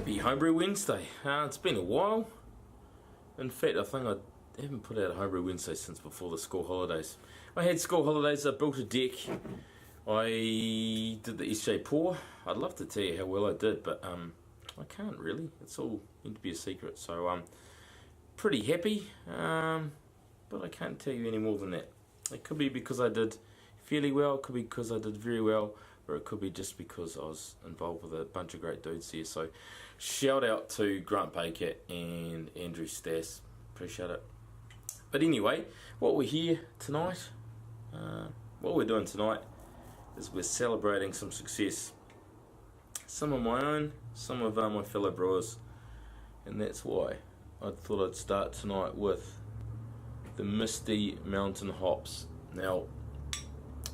Happy Homebrew Wednesday. It's been a while. In fact, I think I haven't put out a Homebrew Wednesday since before the school holidays. I had school holidays, I built a deck, I did the SJ pour. I'd love to tell you how well I did, but I can't really. It's all meant to be a secret, so I'm pretty happy, but I can't tell you any more than that. It could be because I did fairly well, it could be because I did very well, or it could be just because I was involved with a bunch of great dudes here. So shout out to Grant Baker and Andrew Stas, appreciate it. But anyway, what we're here tonight, what we're doing tonight is we're celebrating some success, some of my own, some of my fellow brewers, and that's why I thought I'd start tonight with the Misty Mountain Hops. Now,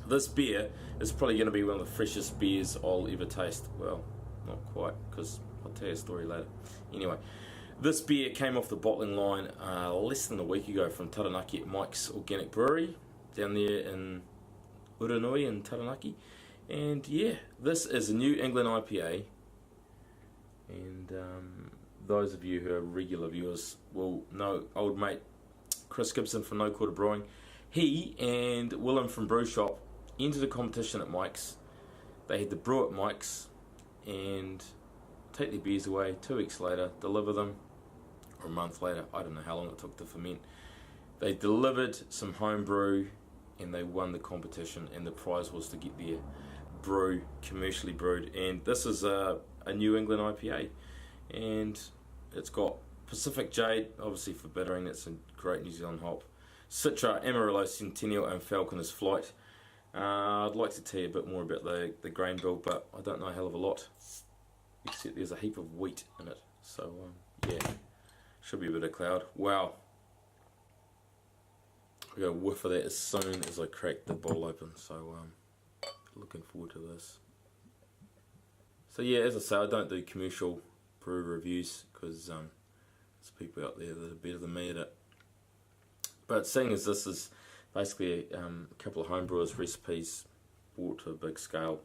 this beer is probably going to be one of the freshest beers I'll ever taste. Well, not quite, because I'll tell you a story later. Anyway, this beer came off the bottling line less than a week ago from Taranaki at Mike's Organic Brewery down there in Uranui in Taranaki. And yeah, this is a New England IPA. And those of you who are regular viewers will know old mate Chris Gibson from No Quarter Brewing. He and Willem from Brew Shop entered a competition at Mike's. They had to brew at Mike's and take their beers away 2 weeks later, deliver them, or a month later, I don't know how long it took to ferment. They delivered some home brew and they won the competition, and the prize was to get their brew commercially brewed. And this is a New England IPA, and it's got Pacific Jade, obviously for bittering. It's a great New Zealand hop. Citra, Amarillo, Centennial and Falconer's Flight. I'd like to tell you a bit more about the grain bill, but I don't know a hell of a lot, except there's a heap of wheat in it. So yeah, should be a bit of cloud. Wow, I got a whiff of that as soon as I crack the bottle open, so looking forward to this. So yeah, as I say, I don't do commercial brew reviews because there's people out there that are better than me at it. But seeing as this is basically a couple of homebrewers' recipes brought to a big scale,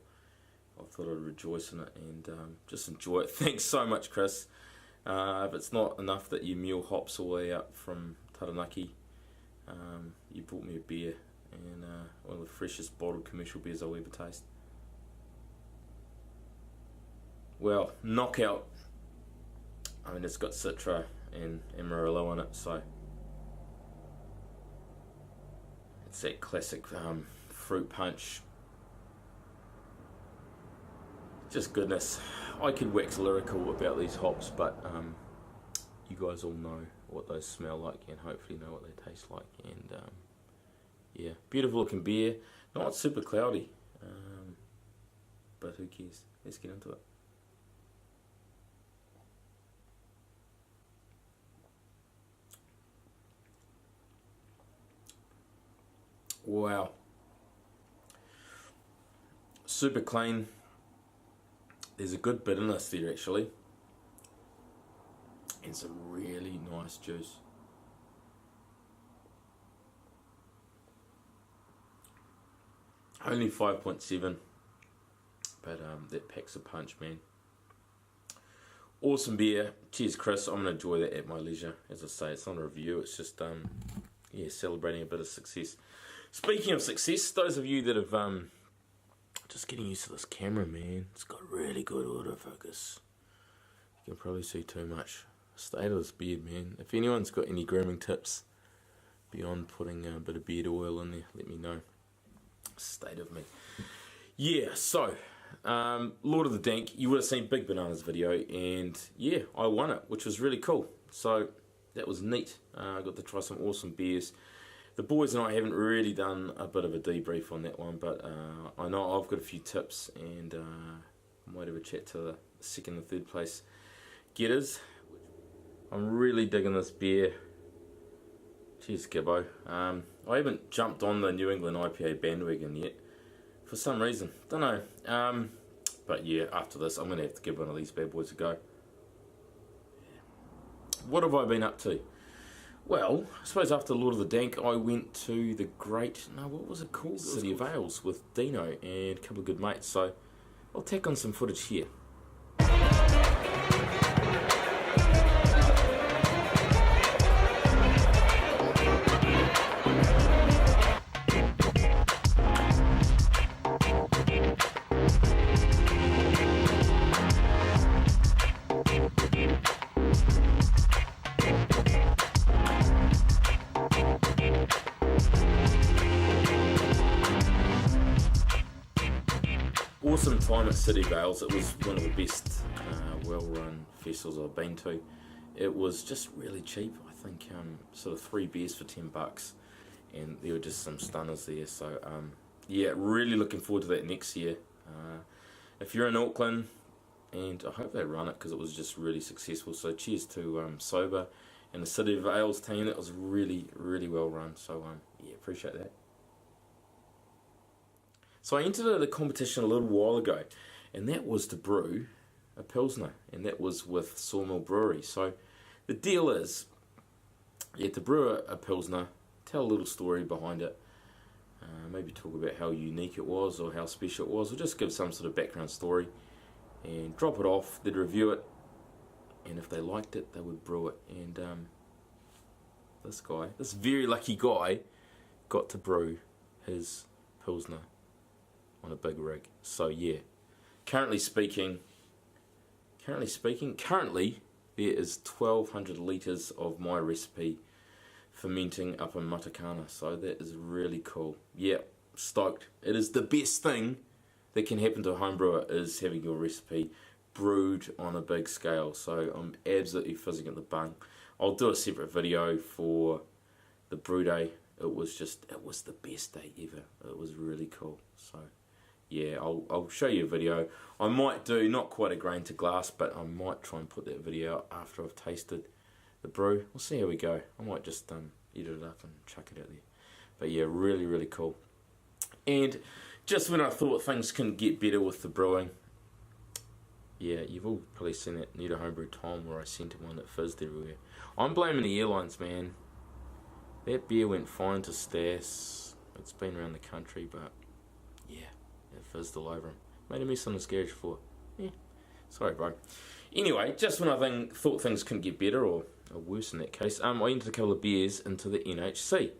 I thought I'd rejoice in it and just enjoy it. Thanks so much, Chris. If it's not enough that you mule hops all the way up from Taranaki, you brought me a beer, and one of the freshest bottled commercial beers I'll ever taste. Well, knockout. I mean, it's got Citra and Amarillo in it, so it's that classic fruit punch. Just goodness. I could wax lyrical about these hops, but you guys all know what those smell like and hopefully know what they taste like. And yeah, beautiful looking beer, not super cloudy, but who cares? Let's get into it. Wow, super clean. There's a good bitterness there actually, and some really nice juice. Only 5.7, but that packs a punch, man. Awesome beer. Cheers, Chris. I'm gonna enjoy that at my leisure. As I say, it's not a review. It's just yeah, celebrating a bit of success. Speaking of success, those of you that have just getting used to this camera, man, it's got really good autofocus. You can probably see too much. State of this beard, man. If anyone's got any grooming tips beyond putting a bit of beard oil in there, let me know. State of me. Yeah, so Lord of the Dank, you would have seen Big Banana's video, and yeah, I won it, which was really cool. So that was neat. I got to try some awesome beers. The boys and I haven't really done a bit of a debrief on that one, but I know I've got a few tips, and I might have a chat to the second and third place getters. I'm really digging this beer. Cheers, Gibbo. I haven't jumped on the New England IPA bandwagon yet, for some reason. Don't know. But yeah, after this, I'm going to have to give one of these bad boys a go. What have I been up to? Well, I suppose after Lord of the Dank, I went to the great, what was it called? City of Ales with Dino and a couple of good mates. So I'll tack on some footage here. awesome time at City Vales. It was one of the best well-run festivals I've been to. It was just really cheap. I think sort of 3 beers for $10, and there were just some stunners there. So yeah, really looking forward to that next year. If you're in Auckland, and I hope they run it because it was just really successful. So cheers to Sober and the City Vales team. That was really, really well run. So yeah, appreciate that. So I entered a competition a little while ago, and that was to brew a Pilsner, and that was with Sawmill Brewery. So the deal is, yeah, to brew a Pilsner, tell a little story behind it, maybe talk about how unique it was or how special it was, or just give some sort of background story, and drop it off. They'd review it, and if they liked it, they would brew it. And this very lucky guy, got to brew his Pilsner on a big rig. So yeah, currently there is 1,200 litres of my recipe fermenting up in Matakana. So that is really cool. Yeah, stoked. It is the best thing that can happen to a home brewer, is having your recipe brewed on a big scale. So I'm absolutely fizzing at the bung. I'll do a separate video for the brew day. It was the best day ever. It was really cool. So yeah, I'll show you a video. I might do, not quite a grain to glass, but I might try and put that video out after I've tasted the brew. We'll see how we go. I might just edit it up and chuck it out there. But yeah, really, really cool. And just when I thought things couldn't get better with the brewing, yeah, you've all probably seen that Need a Homebrew time where I sent him one that fizzed everywhere. I'm blaming the airlines, man. That beer went fine to Stas. It's been around the country, but yeah, it fizzed all over him. Made a mess on his garage floor. Yeah, sorry, bro. Anyway, just when I thought things couldn't get better, or worse in that case, I entered a couple of beers into the NHC.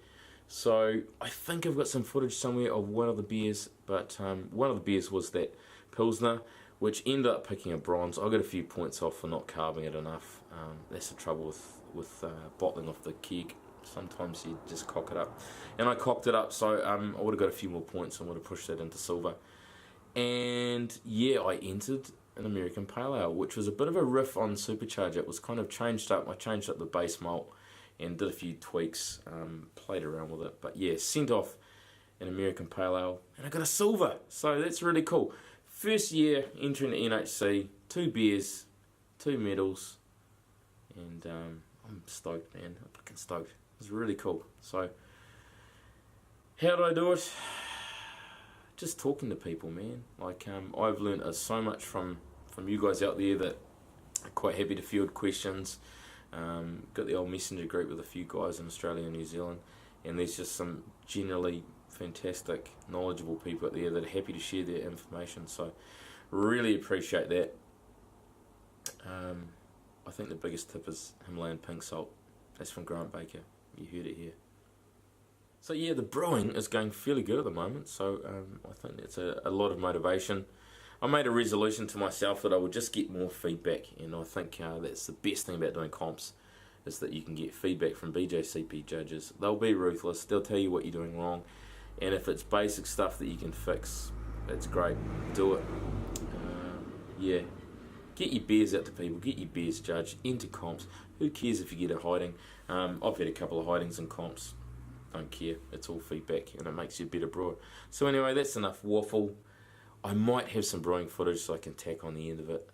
So I think I've got some footage somewhere of one of the beers, but one of the beers was that Pilsner, which ended up picking a bronze. I got a few points off for not carving it enough. That's the trouble with bottling off the keg. Sometimes you just cock it up, and I cocked it up, so I would have got a few more points and would have pushed that into silver. And yeah, I entered an American Pale Ale, which was a bit of a riff on Supercharger. It was kind of changed up. I changed up the base malt and did a few tweaks, played around with it. But yeah, sent off an American Pale Ale, and I got a silver, so that's really cool. First year entering the NHC, 2 beers, 2 medals, and I'm stoked, man. I'm fucking stoked. It was really cool. So, how did I do it? Just talking to people, man. Like, I've learned so much from you guys out there that are quite happy to field questions. Got the old messenger group with a few guys in Australia and New Zealand, and there's just some generally fantastic, knowledgeable people out there that are happy to share their information. So, really appreciate that. I think the biggest tip is Himalayan pink salt. That's from Grant Baker. You heard it here. So yeah, the brewing is going fairly good at the moment, so I think that's a lot of motivation. I made a resolution to myself that I would just get more feedback, and I think that's the best thing about doing comps, is that you can get feedback from BJCP judges. They'll be ruthless, they'll tell you what you're doing wrong, and if it's basic stuff that you can fix, that's great, do it. Yeah, get your beers out to people, get your beers judged, enter comps. Who cares if you get a hiding? I've had a couple of hidings in comps. Don't care, it's all feedback, and it makes you a better brewer. So anyway, that's enough waffle. I might have some brewing footage so I can tack on the end of it.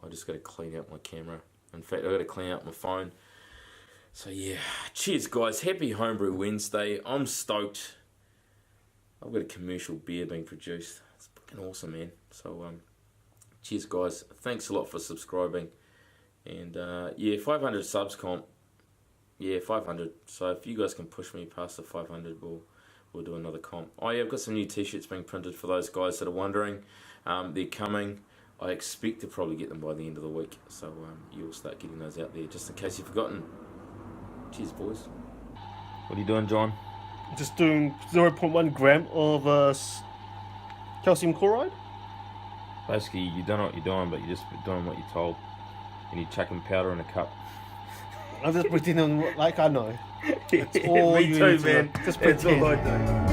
I just got to clean out my camera. In fact, I've got to clean out my phone. So yeah, cheers guys, happy Homebrew Wednesday. I'm stoked. I've got a commercial beer being produced. It's fucking awesome, man. So cheers guys, thanks a lot for subscribing. And yeah, 500 subs comp. Yeah, 500. So if you guys can push me past the 500, we'll do another comp. Oh yeah, I've got some new t-shirts being printed for those guys that are wondering. They're coming. I expect to probably get them by the end of the week. So you'll start getting those out there, just in case you've forgotten. Cheers, boys. What are you doing, John? Just doing 0.1 gram of calcium chloride. Basically, you don't know what you're doing, but you're just doing what you're told. And you're chucking powder in a cup. I'm just pretending like I know. That's all Me you too, need to man. know. Just That's pretend. all I do.